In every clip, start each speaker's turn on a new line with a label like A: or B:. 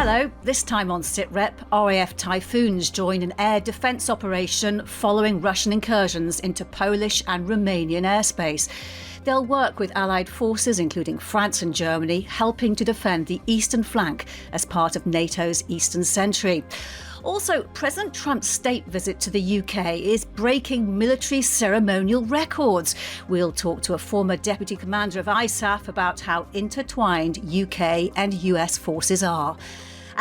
A: Hello, this time on Sitrep, RAF Typhoons join an air defence operation following Russian incursions into Polish and Romanian airspace. They'll work with Allied forces, including France and Germany, helping to defend the eastern flank as part of NATO's Eastern Sentry. Also, President Trump's state visit to the UK is breaking military ceremonial records. We'll talk to a former deputy commander of ISAF about how intertwined UK and US forces are.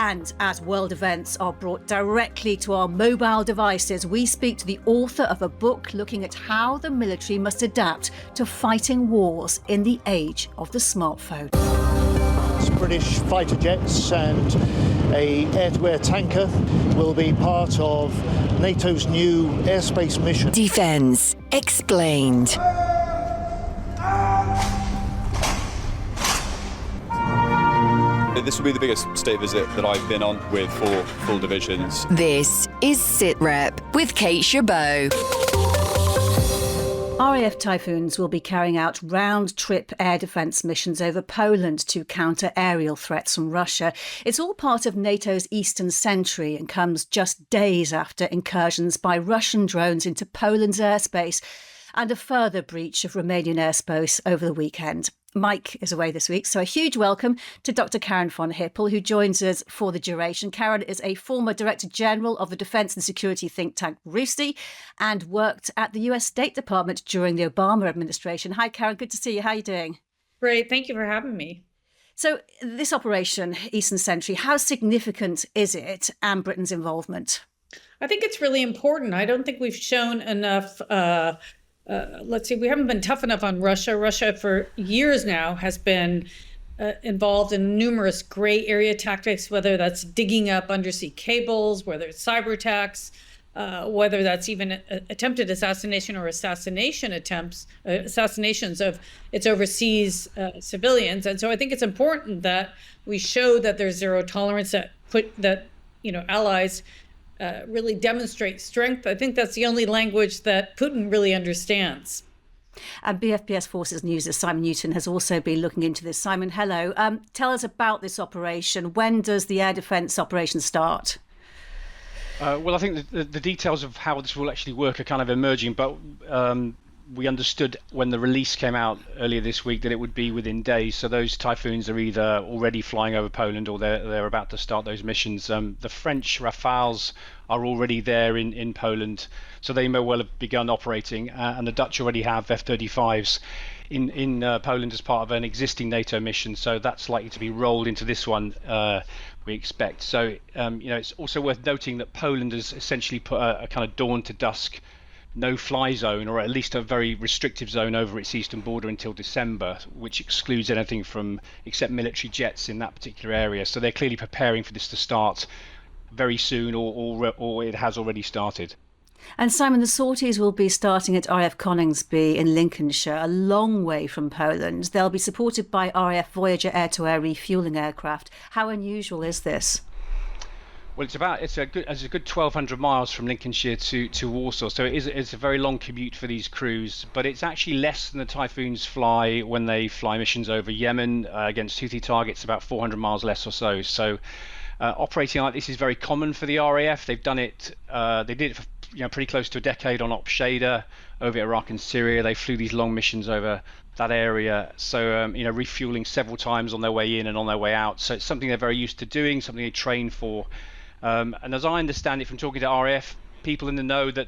A: And as world events are brought directly to our mobile devices, we speak to the author of a book looking at how the military must adapt to fighting wars in the age of the smartphone.
B: British fighter jets and an air-to-air tanker will be part of NATO's new airspace mission.
C: Defence Explained.
D: This will be the biggest state visit that I've been on with 4 full divisions.
C: This is Sitrep with Kate Gerbeau.
A: RAF Typhoons will be carrying out round-trip air defence missions over Poland to counter aerial threats from Russia. It's all part of NATO's Eastern Sentry and comes just days after incursions by Russian drones into Poland's airspace and a further breach of Romanian airspace over the weekend. Mike is away this week, so a huge welcome to Dr. Karin von Hippel, who joins us for the duration. Karin is a former Director General of the Defence and Security think tank RUSI and worked at the US State Department during the Obama administration. Hi, Karin. Good to see you. How are you doing?
E: Great. Thank you for having me.
A: So this operation, Eastern Sentry, how significant is it and Britain's involvement?
E: I think it's really important. I don't think we've shown enough we haven't been tough enough on Russia. Russia for years now has been involved in numerous gray area tactics, whether that's digging up undersea cables, whether it's cyber attacks, whether that's even attempted assassination or assassinations of its overseas civilians. And so I think it's important that we show that there's zero tolerance, allies really demonstrate strength. I think that's the only language that Putin really understands.
A: And BFBS Forces News' Simon Newton has also been looking into this. Simon, hello. Tell us about this operation. When does the air defence operation start?
F: Well, I think the details of how this will actually work are kind of emerging, but we understood when the release came out earlier this week that it would be within days. So those Typhoons are either already flying over Poland or they're about to start those missions. The French Rafales are already there in Poland, so they may well have begun operating. And the Dutch already have F-35s in Poland as part of an existing NATO mission. So that's likely to be rolled into this one, we expect. So, it's also worth noting that Poland has essentially put a kind of dawn to dusk no-fly zone, or at least a very restrictive zone over its eastern border until December, which excludes anything except military jets in that particular area. So they're clearly preparing for this to start very soon, or it has already started.
A: And Simon, the sorties will be starting at RAF Coningsby in Lincolnshire, a long way from Poland. They'll be supported by RAF Voyager air-to-air refuelling aircraft. How unusual is this?
F: Well, it's a good 1,200 miles from Lincolnshire to Warsaw, so it's a very long commute for these crews. But it's actually less than the Typhoons fly when they fly missions over Yemen against Houthi targets, about 400 miles less or so. So operating like this is very common for the RAF. They've done it. They did it for pretty close to a decade on Op-Shader over Iraq and Syria. They flew these long missions over that area, so refueling several times on their way in and on their way out. So it's something they're very used to doing, something they train for. And as I understand it from talking to RAF people in the know, that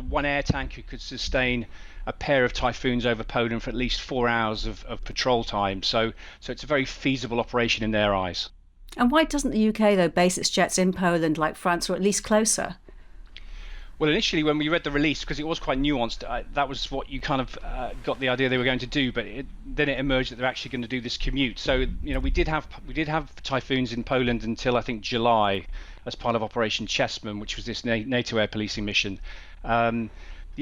F: one air tanker could sustain a pair of Typhoons over Poland for at least 4 hours of patrol time. So it's a very feasible operation in their eyes.
A: And why doesn't the UK, though, base its jets in Poland like France, or at least closer?
F: Well, initially when we read the release, because it was quite nuanced, that was what you kind of got the idea they were going to do. But then it emerged that they're actually going to do this commute. So we did have Typhoons in Poland until I think July, as part of Operation Chessman, which was this NATO air policing mission. The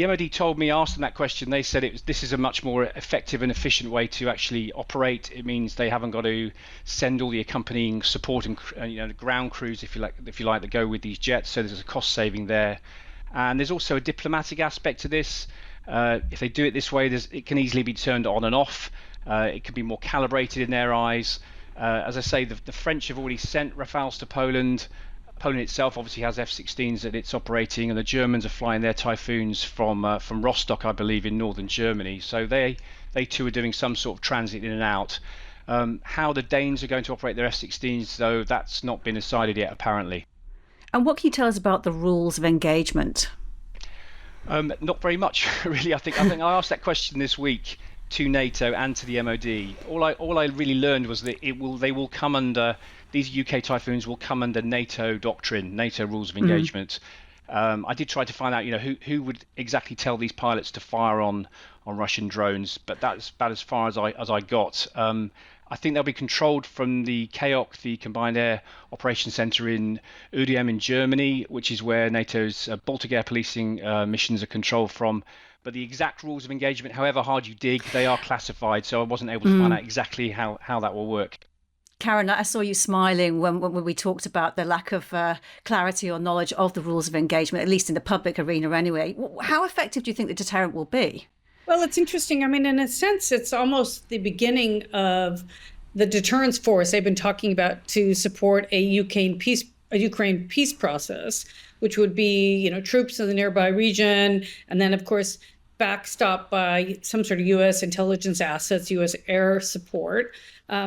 F: MOD told me, asked them that question, they said this is a much more effective and efficient way to actually operate. It means they haven't got to send all the accompanying support and the ground crews, if you like, that go with these jets. So there's a cost saving there. And there's also a diplomatic aspect to this. If they do it this way, it can easily be turned on and off. It can be more calibrated in their eyes. As I say, the French have already sent Rafales to Poland. Poland itself obviously has F-16s that it's operating, and the Germans are flying their Typhoons from Rostock, I believe, in northern Germany. So they too are doing some sort of transit in and out. How the Danes are going to operate their F-16s, though, that's not been decided yet, apparently.
A: And what can you tell us about the rules of engagement?
F: Not very much, really. I think I asked that question this week to NATO and to the MOD. All I really learned was that these UK Typhoons will come under NATO doctrine, NATO rules of engagement. I did try to find out, who would exactly tell these pilots to fire on Russian drones, but that's about as far as I got. I think they'll be controlled from the KOC, the Combined Air Operations Center in Udm in Germany, which is where NATO's Baltic air policing missions are controlled from. But the exact rules of engagement, however hard you dig, they are classified, so I wasn't able to find out exactly how that will work.
A: Karin, I saw you smiling when we talked about the lack of clarity or knowledge of the rules of engagement, at least in the public arena anyway. How effective do you think the deterrent will be?
E: Well, it's interesting. I mean, in a sense, it's almost the beginning of the deterrence force they've been talking about to support a Ukraine peace process, which would be, troops in the nearby region, and then, of course, backstopped by some sort of U.S. intelligence assets, U.S. air support.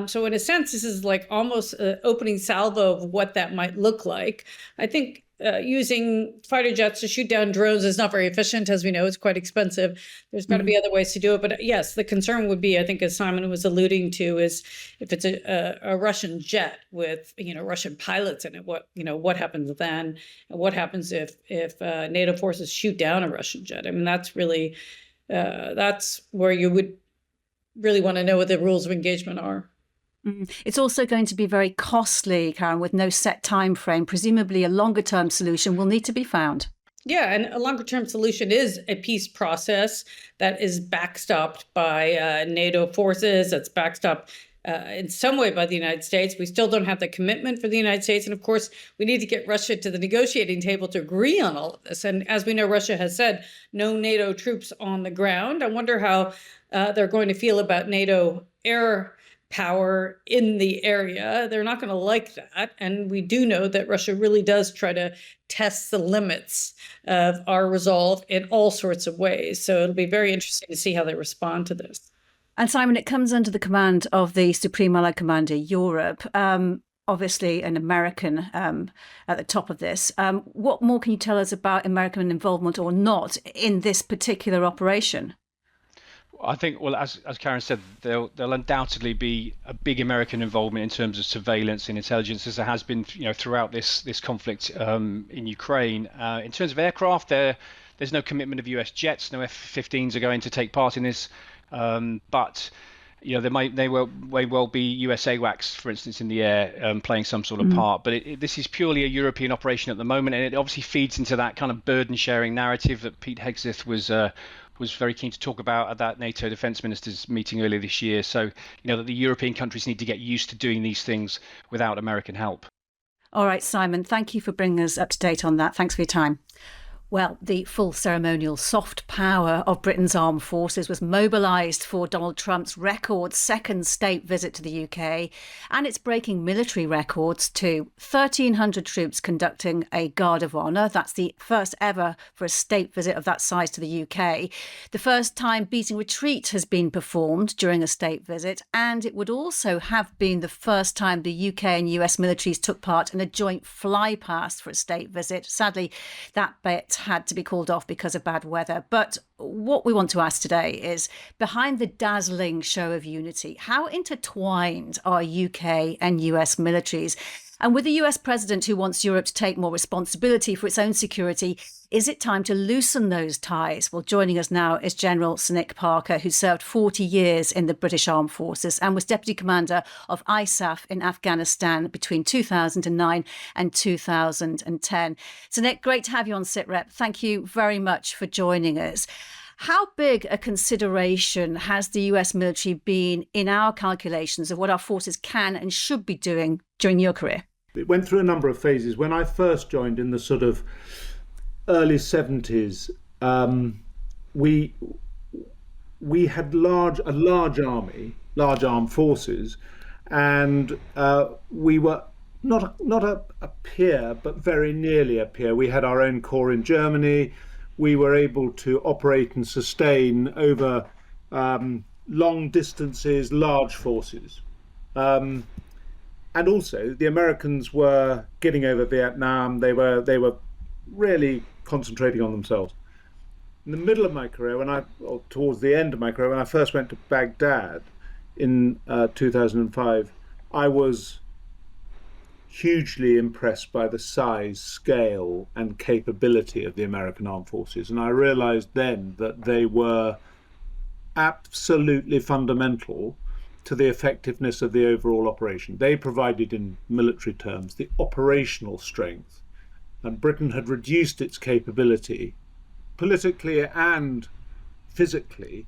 E: So in a sense, this is like almost an opening salvo of what that might look like. I think using fighter jets to shoot down drones is not very efficient. As we know, it's quite expensive. There's got to be other ways to do it. But yes, the concern would be, I think, as Simon was alluding to, is if it's a Russian jet with, Russian pilots in it, what happens then? And what happens if NATO forces shoot down a Russian jet? I mean, that's really, that's where you would really want to know what the rules of engagement are.
A: It's also going to be very costly, Karin, with no set time frame. Presumably a longer term solution will need to be found.
E: Yeah, and a longer term solution is a peace process that is backstopped by NATO forces, that's backstopped in some way by the United States. We still don't have the commitment for the United States. And of course, we need to get Russia to the negotiating table to agree on all of this. And as we know, Russia has said no NATO troops on the ground. I wonder how they're going to feel about NATO air power in the area. They're not going to like that. And we do know that Russia really does try to test the limits of our resolve in all sorts of ways. So it'll be very interesting to see how they respond to this.
A: And Simon, it comes under the command of the Supreme Allied Commander Europe, obviously an American at the top of this. What more can you tell us about American involvement or not in this particular operation?
F: I think, well, as Karin said, there'll undoubtedly be a big American involvement in terms of surveillance and intelligence, as there has been, throughout this conflict in Ukraine. In terms of aircraft, there's no commitment of US jets. No F-15s are going to take part in this, but there may well be US AWACS, for instance, in the air playing some sort of part. But this is purely a European operation at the moment, and it obviously feeds into that kind of burden-sharing narrative that Pete Hegseth was very keen to talk about at that NATO defence ministers meeting earlier this year. So, that the European countries need to get used to doing these things without American help.
A: All right, Simon, thank you for bringing us up to date on that. Thanks for your time. Well, the full ceremonial soft power of Britain's armed forces was mobilised for Donald Trump's record second state visit to the UK, and it's breaking military records too. 1,300 troops conducting a Guard of Honour. That's the first ever for a state visit of that size to the UK. The first time beating retreat has been performed during a state visit, and it would also have been the first time the UK and US militaries took part in a joint flypast for a state visit. Sadly, that bit had to be called off because of bad weather. But what we want to ask today is, behind the dazzling show of unity, how intertwined are UK and US militaries? And with the US president who wants Europe to take more responsibility for its own security, is it time to loosen those ties? Well, joining us now is General Sonic Parker, who served 40 years in the British Armed Forces and was Deputy Commander of ISAF in Afghanistan between 2009 and 2010. Sonic, great to have you on Sitrep. Thank you very much for joining us. How big a consideration has the US military been in our calculations of what our forces can and should be doing during your career?
G: It went through a number of phases. When I first joined in the sort of early 70s, we had a large army, large armed forces, and we were not a peer, but very nearly a peer. We had our own corps in Germany. We were able to operate and sustain over long distances, large forces. And also, the Americans were getting over Vietnam. They were really concentrating on themselves. In the middle of my career, or towards the end of my career, when I first went to Baghdad in 2005, I was hugely impressed by the size, scale, and capability of the American armed forces. And I realized then that they were absolutely fundamental to the effectiveness of the overall operation. They provided, in military terms, the operational strength, and Britain had reduced its capability politically and physically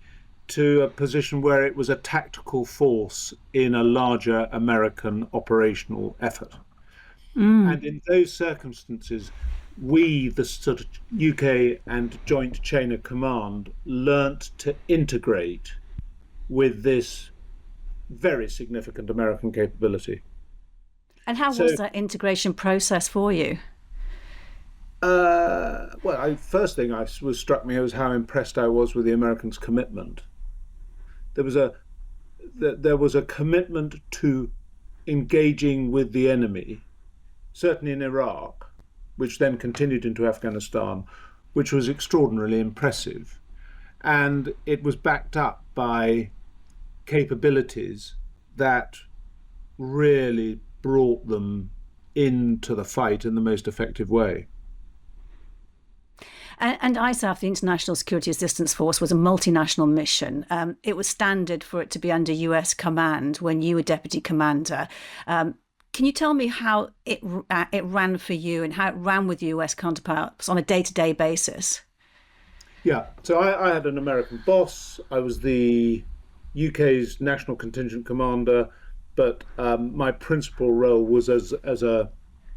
G: to a position where it was a tactical force in a larger American operational effort. And in those circumstances, we, the sort of UK and Joint Chain of Command, learnt to integrate with this very significant American capability.
A: And how was that integration process for you?
G: First thing was struck me was how impressed I was with the Americans' commitment. There was a commitment to engaging with the enemy, certainly in Iraq, which then continued into Afghanistan, which was extraordinarily impressive. And it was backed up by capabilities that really brought them into the fight in the most effective way.
A: And ISAF, the International Security Assistance Force, was a multinational mission. It was standard for it to be under US command when you were deputy commander. Can you tell me how it ran for you and how it ran with US counterparts on a day-to-day basis?
G: Yeah, so I had an American boss. I was the UK's national contingent commander, but my principal role was as a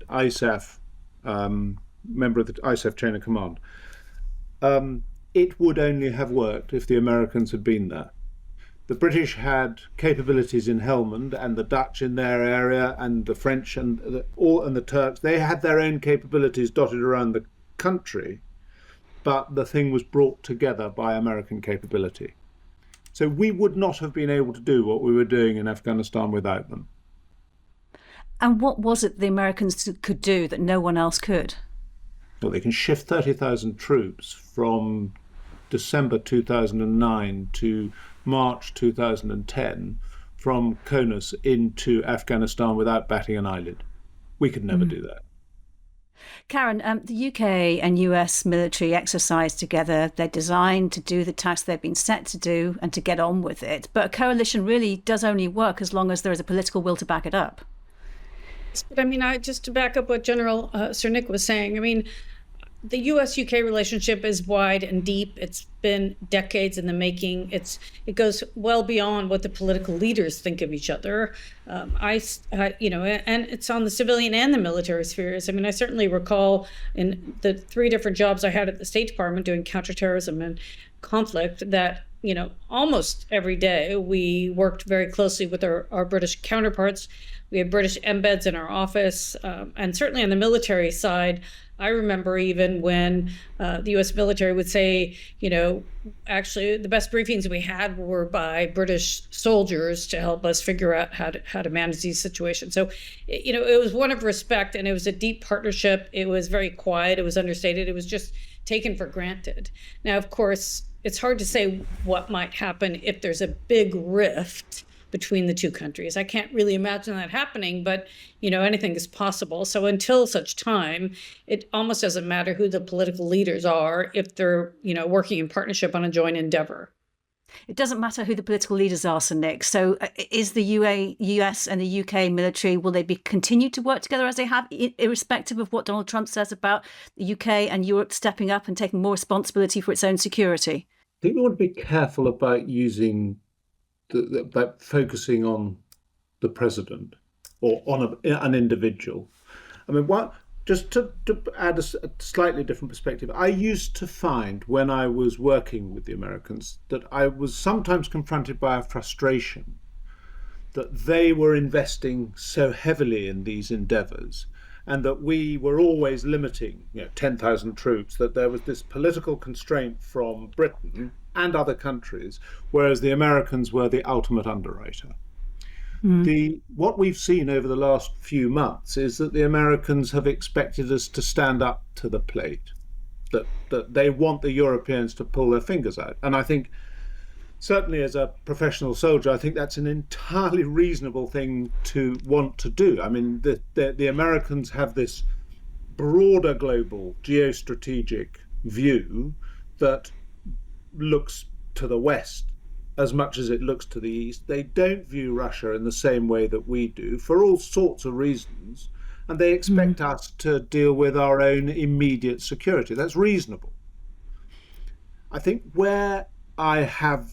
G: ISAF member of the ISAF chain of command. It would only have worked if the Americans had been there. The British had capabilities in Helmand, and the Dutch in their area, and the French and the Turks. They had their own capabilities dotted around the country, but the thing was brought together by American capability. So we would not have been able to do what we were doing in Afghanistan without them.
A: And what was it the Americans could do that no one else could?
G: Well, they can shift 30,000 troops from December 2009 to March 2010 from Konus into Afghanistan without batting an eyelid. We could never do that.
A: Karin, the UK and US military exercise together. They're designed to do the task they've been set to do and to get on with it. But a coalition really does only work as long as there is a political will to back it up.
E: But I mean, just to back up what General Sir Nick was saying, I mean, the US-UK relationship is wide and deep. It's been decades in the making. It goes well beyond what the political leaders think of each other. And it's on the civilian and the military spheres. I mean, I certainly recall in the 3 different jobs I had at the State Department doing counterterrorism and conflict that, almost every day we worked very closely with our British counterparts. We had British embeds in our office, and certainly on the military side, I remember even when the U.S. military would say, actually the best briefings we had were by British soldiers to help us figure out how to manage these situations. So, it was one of respect, and it was a deep partnership. It was very quiet. It was understated. It was just taken for granted. Now, of course, it's hard to say what might happen if there's a big rift between the two countries. I can't really imagine that happening, but anything is possible. So until such time, it almost doesn't matter who the political leaders are if they're working in partnership on a joint endeavor.
A: It doesn't matter who the political leaders are, Sir Nick. So is the US and the UK military, will they continue to work together as they have, irrespective of what Donald Trump says about the UK and Europe stepping up and taking more responsibility for its own security?
G: I think we want to be careful about using about focusing on the president or on an individual. I mean, just to add a slightly different perspective, I used to find when I was working with the Americans that I was sometimes confronted by a frustration that they were investing so heavily in these endeavours, and that we were always limiting, 10,000 troops, that there was this political constraint from Britain and other countries, whereas the Americans were the ultimate underwriter. What we've seen over the last few months is that the Americans have expected us to stand up to the plate, that they want the Europeans to pull their fingers out. And I think, certainly as a professional soldier, I think that's an entirely reasonable thing to want to do. I mean, the Americans have this broader global geostrategic view that looks to the West as much as it looks to the East. They don't view Russia in the same way that we do, for all sorts of reasons, and they expect us to deal with our own immediate security. That's reasonable. I think where I have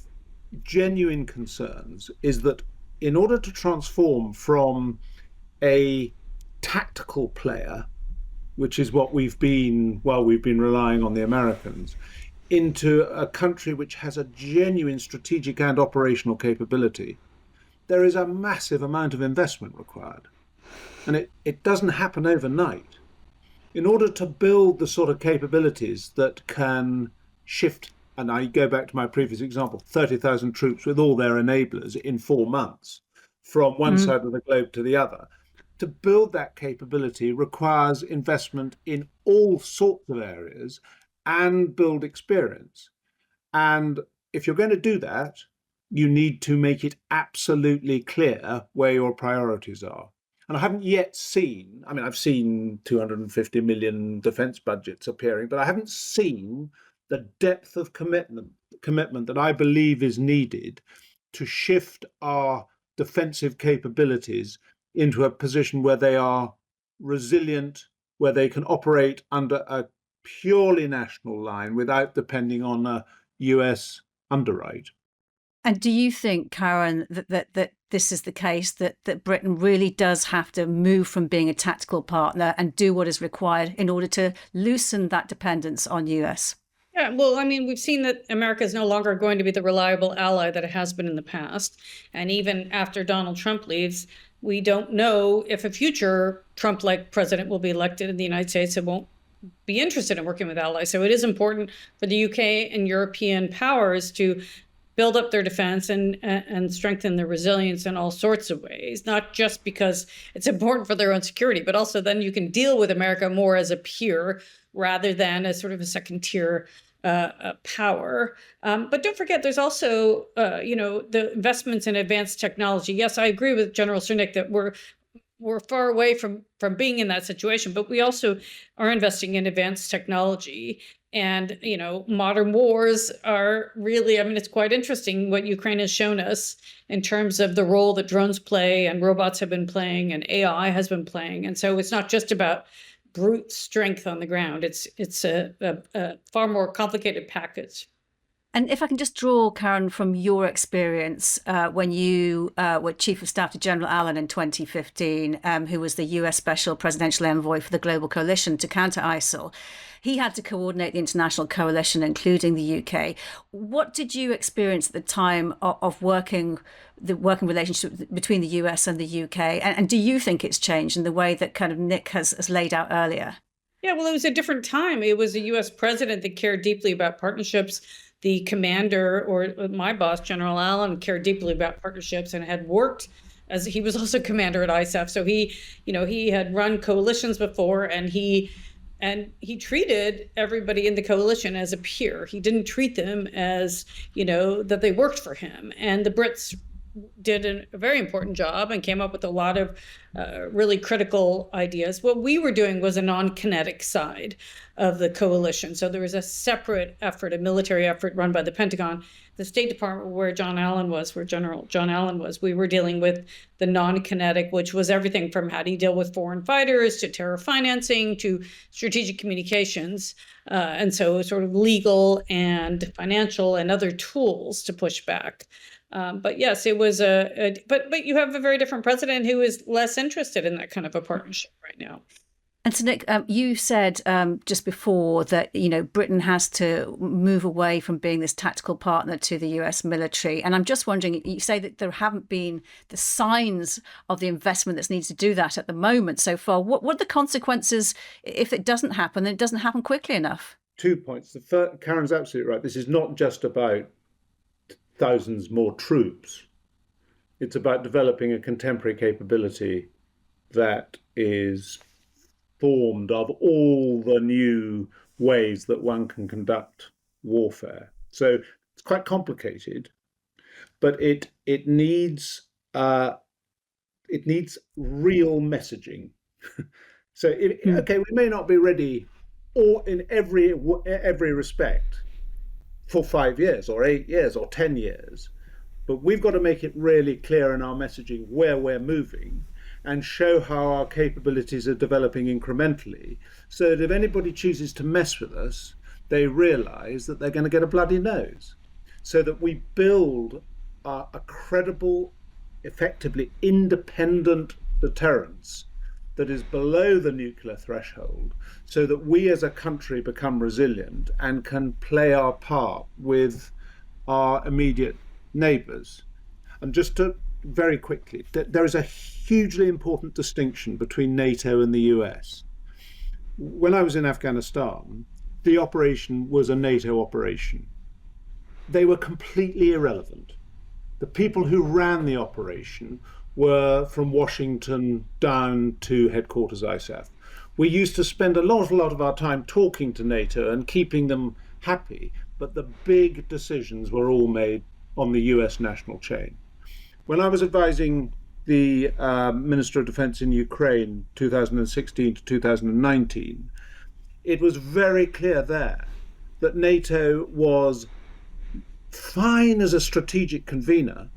G: genuine concerns is that in order to transform from a tactical player, which is what we've been while we've been relying on the Americans, into a country which has a genuine strategic and operational capability, there is a massive amount of investment required. And it doesn't happen overnight. In order to build the sort of capabilities that can shift, and I go back to my previous example, 30,000 troops with all their enablers in 4 months from one side of the globe to the other, to build that capability requires investment in all sorts of areas and build experience. And if you're going to do that, you need to make it absolutely clear where your priorities are. And I haven't yet seen, I've seen 250 million defense budgets appearing, but I haven't seen the depth of commitment that I believe is needed to shift our defensive capabilities into a position where they are resilient, where they can operate under a purely national line without depending on a US underwrite.
A: And do you think, Karin, that this is the case, that Britain really does have to move from being a tactical partner and do what is required in order to loosen that dependence on US?
E: Yeah, well, we've seen that America is no longer going to be the reliable ally that it has been in the past. And even after Donald Trump leaves, we don't know if a future Trump-like president will be elected in the United States and won't be interested in working with allies. So it is important for the UK and European powers to build up their defense and strengthen their resilience in all sorts of ways, not just because it's important for their own security, but also then you can deal with America more as a peer rather than as sort of a second tier power. But don't forget, there's also, the investments in advanced technology. Yes, I agree with General Cernik that we're far away from being in that situation, but we also are investing in advanced technology. And, modern wars are really, it's quite interesting what Ukraine has shown us in terms of the role that drones play and robots have been playing and AI has been playing. And so it's not just about brute strength on the ground. It's a far more complicated package.
A: And if I can just draw, Karin, from your experience when you were Chief of Staff to General Allen in 2015, who was the US Special Presidential Envoy for the Global Coalition to counter ISIL, he had to coordinate the international coalition, including the UK. What did you experience at the time of working relationship between the US and the UK? And do you think it's changed in the way that kind of Nick has laid out earlier?
E: Yeah, well, it was a different time. It was a US president that cared deeply about partnerships. The commander, or my boss, General Allen, cared deeply about partnerships and had worked as he was also commander at ISAF. So he had run coalitions before, and he treated everybody in the coalition as a peer. He didn't treat them as, that they worked for him. And the Brits did a very important job and came up with a lot of really critical ideas. What we were doing was a non-kinetic side of the coalition. So there was a separate effort, a military effort run by the Pentagon. The State Department, where General John Allen was, we were dealing with the non-kinetic, which was everything from how do you deal with foreign fighters to terror financing to strategic communications. And so sort of legal and financial and other tools to push back. But yes, it was but you have a very different president who is less interested in that kind of a partnership right now.
A: And so, Nick, you said just before that, Britain has to move away from being this tactical partner to the US military. And I'm just wondering, you say that there haven't been the signs of the investment that's needed to do that at the moment so far. What are the consequences if it doesn't happen and it doesn't happen quickly enough?
G: 2 points. Karen's absolutely right. This is not just about thousands more troops. It's about developing a contemporary capability that is formed of all the new ways that one can conduct warfare. So it's quite complicated, but it needs real messaging. So okay, we may not be ready or in every respect for 5 years or 8 years or 10 years, but we've got to make it really clear in our messaging where we're moving and show how our capabilities are developing incrementally, so that if anybody chooses to mess with us, they realize that they're going to get a bloody nose. So that we build a credible, effectively independent deterrence that is below the nuclear threshold, so that we as a country become resilient and can play our part with our immediate neighbours. And just to very quickly, there is a hugely important distinction between NATO and the US. When I was in Afghanistan, the operation was a NATO operation. They were completely irrelevant. The people who ran the operation were from Washington down to headquarters ISAF. We used to spend a lot of our time talking to NATO and keeping them happy, but the big decisions were all made on the US national chain. When I was advising the Minister of Defense in Ukraine 2016 to 2019, it was very clear there that NATO was fine as a strategic convener,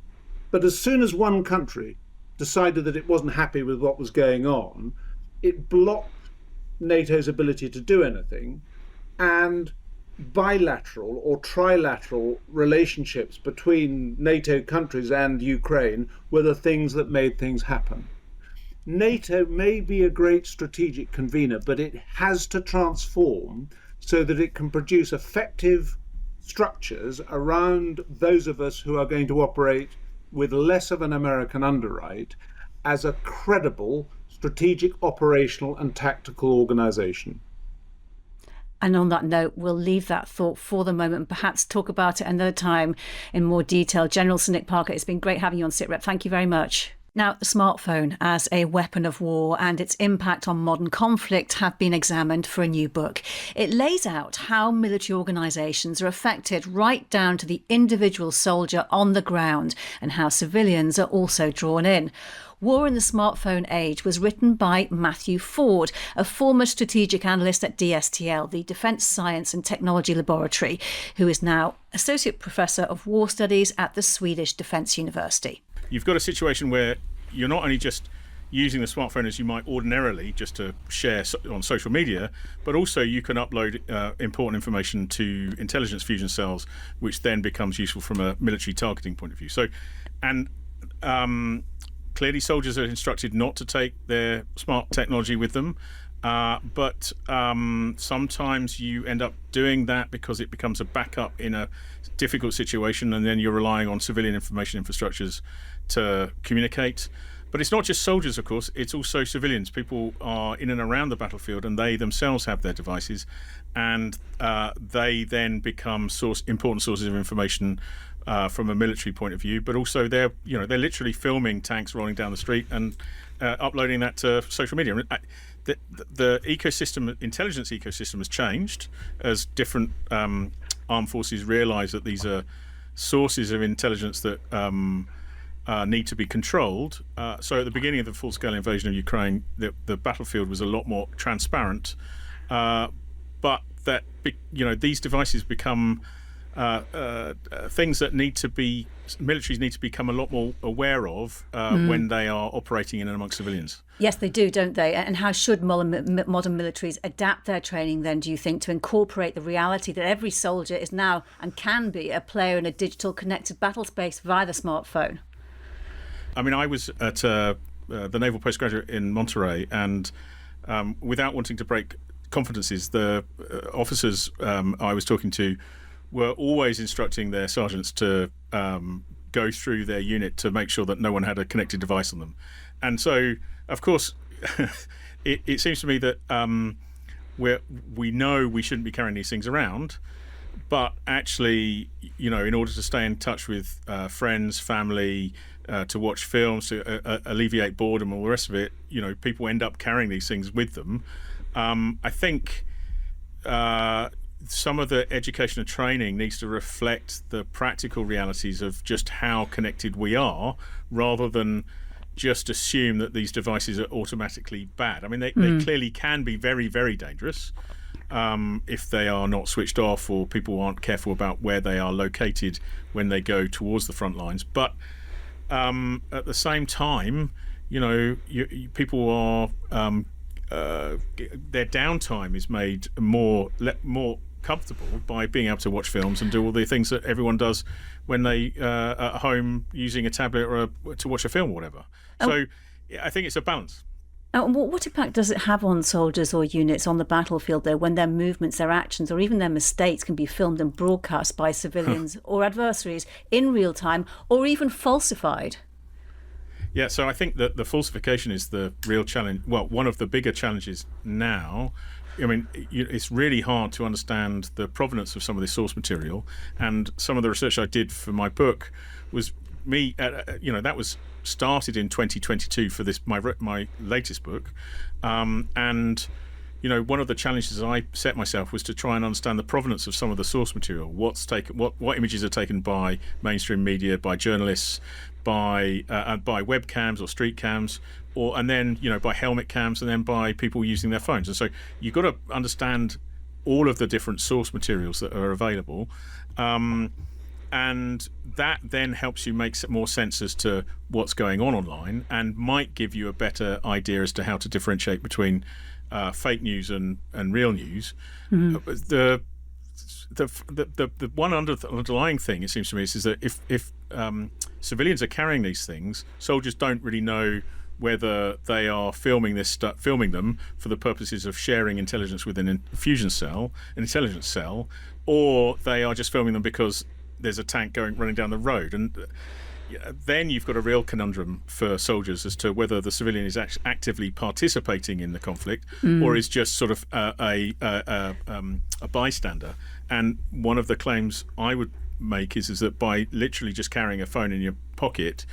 G: but as soon as one country decided that it wasn't happy with what was going on, it blocked NATO's ability to do anything, and bilateral or trilateral relationships between NATO countries and Ukraine were the things that made things happen. NATO may be a great strategic convener, but it has to transform so that it can produce effective structures around those of us who are going to operate with less of an American underwrite as a credible strategic, operational and tactical organization.
A: And on that note, we'll leave that thought for the moment and perhaps talk about it another time in more detail. General Sir Nick Parker, it's been great having you on Sitrep. Thank you very much. Now, the smartphone as a weapon of war and its impact on modern conflict have been examined for a new book. It lays out how military organisations are affected right down to the individual soldier on the ground and how civilians are also drawn in. War in the Smartphone Age was written by Matthew Ford, a former strategic analyst at DSTL, the Defence Science and Technology Laboratory, who is now Associate Professor of War Studies at the Swedish Defence University.
H: You've got a situation where you're not only just using the smartphone as you might ordinarily just to share on social media, but also you can upload important information to intelligence fusion cells, which then becomes useful from a military targeting point of view. So, and clearly soldiers are instructed not to take their smart technology with them, but sometimes you end up doing that because it becomes a backup in a difficult situation, and then you're relying on civilian information infrastructures to communicate. But it's not just soldiers, of course, it's also civilians. People are in and around the battlefield and they themselves have their devices, and they then become important sources of information from a military point of view, but also they're literally filming tanks rolling down the street and uploading that to social media. The ecosystem, intelligence ecosystem, has changed as different armed forces realise that these are sources of intelligence that need to be controlled. So at the beginning of the full-scale invasion of Ukraine, the battlefield was a lot more transparent, but that these devices become things that militaries need to become a lot more aware of when they are operating in and amongst civilians.
A: Yes, they do, don't they? And how should modern militaries adapt their training then, do you think, to incorporate the reality that every soldier is now and can be a player in a digital connected battle space via the smartphone? I
H: mean, I was at the Naval Postgraduate in Monterey, and without wanting to break confidences, the officers I was talking to were always instructing their sergeants to go through their unit to make sure that no one had a connected device on them. And so, of course, it seems to me that we know we shouldn't be carrying these things around, but actually, in order to stay in touch with friends, family, to watch films, to alleviate boredom, all the rest of it, people end up carrying these things with them. I think some of the education and training needs to reflect the practical realities of just how connected we are, rather than just assume that these devices are automatically bad. I mean, they clearly can be very, very dangerous if they are not switched off, or people aren't careful about where they are located when they go towards the front lines. But at the same time, people are their downtime is made more comfortable by being able to watch films and do all the things that everyone does when they at home using a tablet or to watch a film or whatever. So I think it's a balance.
A: What impact does it have on soldiers or units on the battlefield, though, when their movements, their actions, or even their mistakes can be filmed and broadcast by civilians or adversaries in real time, or even falsified?
H: Yeah, so I think that the falsification is the real challenge. Well, one of the bigger challenges now. I mean, it's really hard to understand the provenance of some of this source material, and some of the research I did for my book was that was started in 2022 for this my latest book, and one of the challenges I set myself was to try and understand the provenance of some of the source material. What's taken, what images are taken by mainstream media, by journalists, by webcams or street cams, and then by helmet cams, and then by people using their phones. And so you've got to understand all of the different source materials that are available, and that then helps you make more sense as to what's going on online, and might give you a better idea as to how to differentiate between fake news and real news. The one underlying thing, it seems to me, is that if civilians are carrying these things, soldiers don't really know whether they are filming them for the purposes of sharing intelligence with an intelligence cell, or they are just filming them because there's a tank running down the road. And then you've got a real conundrum for soldiers as to whether the civilian is actively participating in the conflict, or is just sort of a bystander. And one of the claims I would make is that by literally just carrying a phone in your pocket,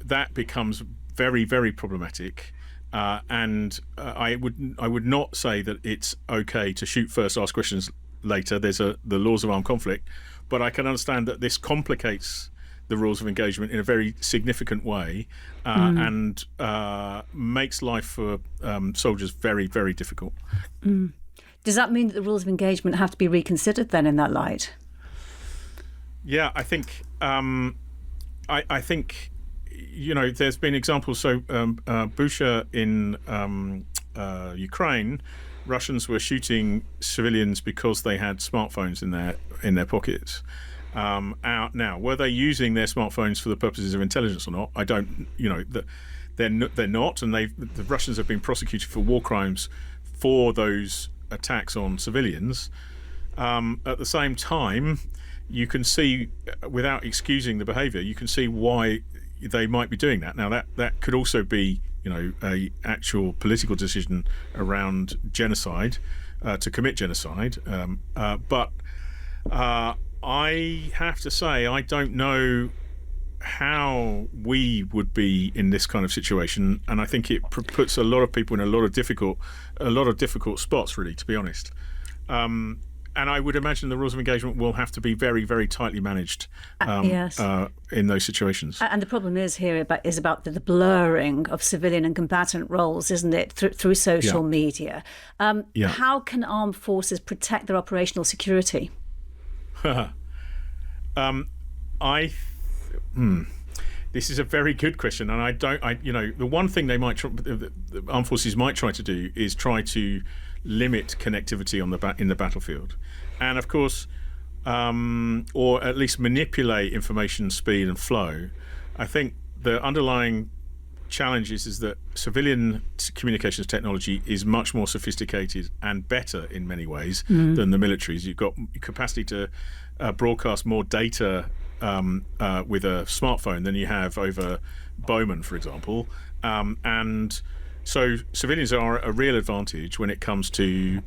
H: that becomes very, very problematic. And I would not say that it's okay to shoot first, ask questions later. There's the laws of armed conflict, but I can understand that this complicates the rules of engagement in a very significant way, and makes life for soldiers very, very difficult.
A: Does that mean that the rules of engagement have to be reconsidered then in that light?
H: Yeah, I think I think there's been examples. So Bucha in Ukraine, Russians were shooting civilians because they had smartphones in their pockets. Now, were they using their smartphones for the purposes of intelligence or not? I don't. They're not, and the Russians have been prosecuted for war crimes for those attacks on civilians. At the same time, you can see, without excusing the behaviour, you can see why they might be doing that. Now, that could also be, a actual political decision around genocide, to commit genocide. But I have to say, I don't know how we would be in this kind of situation, and I think it puts a lot of people in a lot of difficult spots, really, to be honest. And I would imagine the rules of engagement will have to be very, very tightly managed in those situations.
A: And the problem is about the blurring of civilian and combatant roles, isn't it, through social media? How can armed forces protect their operational security?
H: This is a very good question, and the one thing the armed forces might try to do is try to limit connectivity in the battlefield, and of course, or at least manipulate information speed and flow. I think the underlying challenge is that civilian communications technology is much more sophisticated and better in many ways than the military's. You've got capacity to broadcast more data with a smartphone than you have over Bowman, for example, and so civilians are a real advantage when it comes to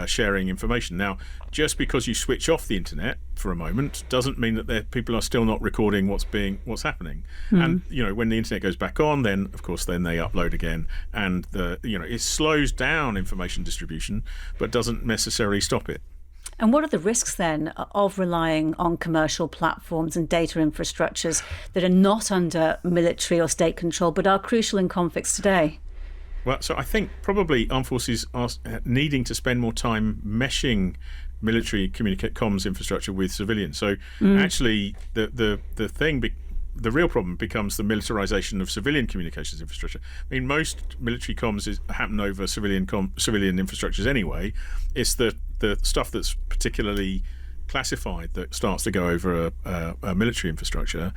H: sharing information. Now, just because you switch off the internet for a moment doesn't mean that people are still not recording what's happening. And when the internet goes back on, then of course then they upload again, and it slows down information distribution, but doesn't necessarily stop it.
A: And what are the risks then of relying on commercial platforms and data infrastructures that are not under military or state control but are crucial in conflicts today?
H: Well, so I think probably armed forces are needing to spend more time meshing military comms infrastructure with civilians. So actually the real problem becomes the militarization of civilian communications infrastructure. I mean, most military comms happen over civilian infrastructures anyway. It's the stuff that's particularly classified that starts to go over a military infrastructure.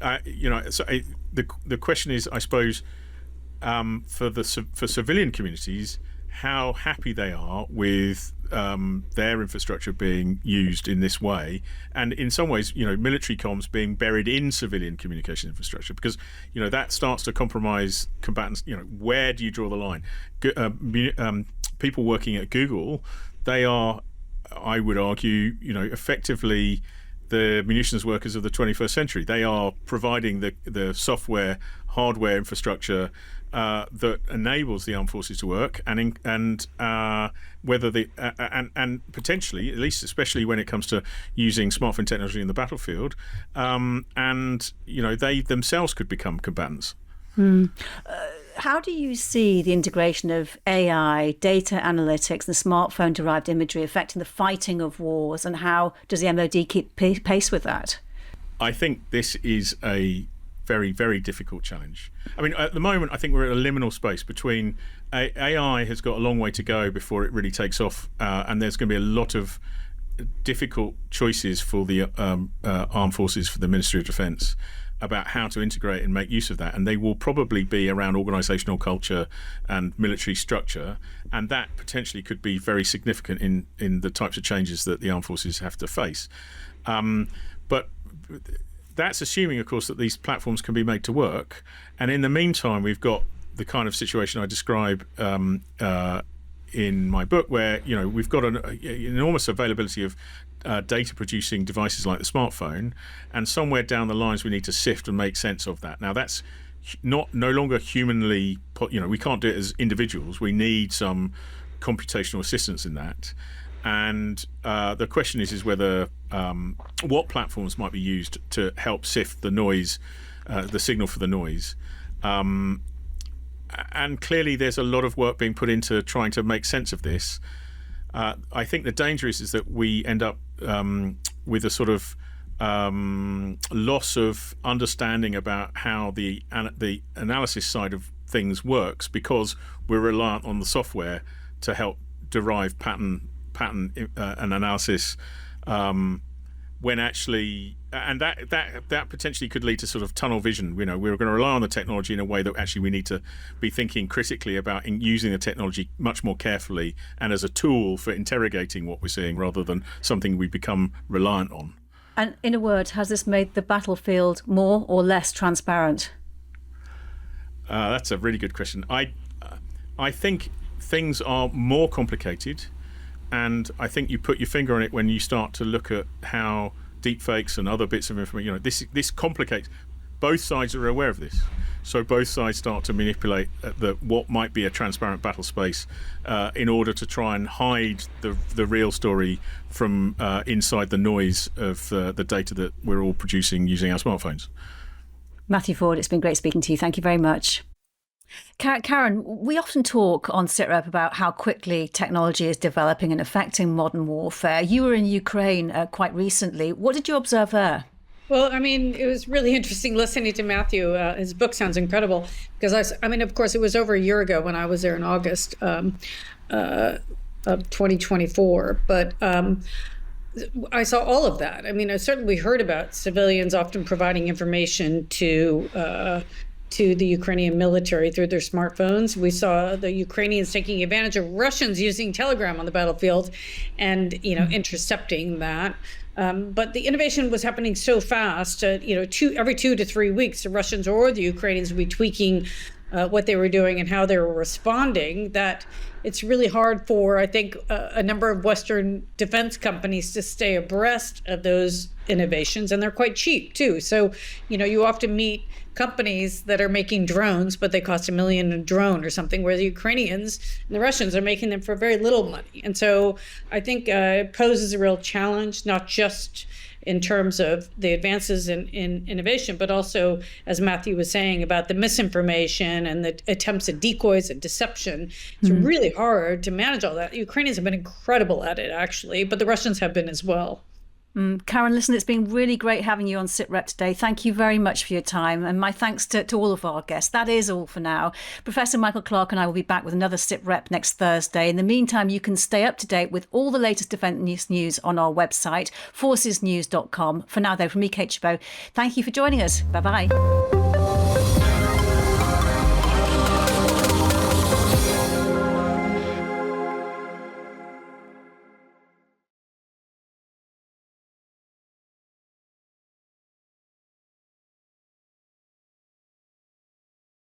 H: The question is, I suppose, for civilian communities, how happy they are with their infrastructure being used in this way, and in some ways, military comms being buried in civilian communication infrastructure, because that starts to compromise combatants. Where do you draw the line? People working at Google, they are, I would argue, effectively the munitions workers of the 21st century. They are providing the software, hardware infrastructure that enables the armed forces to work, and potentially, at least especially when it comes to using smartphone technology in the battlefield, they themselves could become combatants.
A: How do you see the integration of AI, data analytics, and smartphone-derived imagery affecting the fighting of wars, and how does the MOD keep pace with that?
H: I think this is a very, very difficult challenge. I mean, at the moment, I think we're at a liminal space between AI has got a long way to go before it really takes off, and there's going to be a lot of difficult choices for the armed forces, for the Ministry of Defence, about how to integrate and make use of that, and they will probably be around organisational culture and military structure, and that potentially could be very significant in the types of changes that the armed forces have to face. But that's assuming, of course, that these platforms can be made to work, and in the meantime we've got the kind of situation I describe in my book, where we've got an enormous availability of data producing devices like the smartphone, and somewhere down the lines we need to sift and make sense of that. Now that's no longer humanly, we can't do it as individuals. We need some computational assistance in that, and the question is whether what platforms might be used to help sift the noise, the signal for the noise. And clearly there's a lot of work being put into trying to make sense of this. I think the danger is that we end up with a sort of loss of understanding about how the analysis side of things works, because we're reliant on the software to help derive pattern and analysis, when actually, and that potentially could lead to sort of tunnel vision. We're going to rely on the technology in a way that actually we need to be thinking critically about using the technology much more carefully and as a tool for interrogating what we're seeing, rather than something we become reliant on.
A: And in a word, has this made the battlefield more or less transparent?
H: That's a really good question. I think things are more complicated, and I think you put your finger on it when you start to look at how deepfakes and other bits of information, this complicates. Both sides are aware of this, so both sides start to manipulate what might be a transparent battle space in order to try and hide the real story from inside the noise of the data that we're all producing using our smartphones.
A: Matthew Ford, it's been great speaking to you. Thank you very much. Karin, we often talk on Sitrep about how quickly technology is developing and affecting modern warfare. You were in Ukraine quite recently. What did you observe there?
E: Well, I mean, it was really interesting listening to Matthew. His book sounds incredible, because of course, it was over a year ago when I was there in August of 2024. But I saw all of that. I mean, I certainly heard about civilians often providing information to to the Ukrainian military through their smartphones. We saw the Ukrainians taking advantage of Russians using Telegram on the battlefield and, intercepting that. But the innovation was happening so fast, every 2 to 3 weeks, the Russians or the Ukrainians would be tweaking what they were doing and how they were responding, that it's really hard for, I think, a number of Western defense companies to stay abreast of those innovations, and they're quite cheap too. So, you often meet companies that are making drones, but they cost $1 million a drone or something, where the Ukrainians and the Russians are making them for very little money. And so I think it poses a real challenge, not just in terms of the advances in innovation, but also, as Matthew was saying, about the misinformation and the attempts at decoys and deception. It's really hard to manage all that. The Ukrainians have been incredible at it, actually, but the Russians have been as well.
A: Karin, listen, it's been really great having you on Sitrep today. Thank you very much for your time, and my thanks to all of our guests. That is all for now. Professor Michael Clark and I will be back with another Sitrep next Thursday. In the meantime, you can stay up to date with all the latest defence news on our website, forcesnews.com. For now, though, from me, Kate Gerbeau, thank you for joining us. Bye-bye.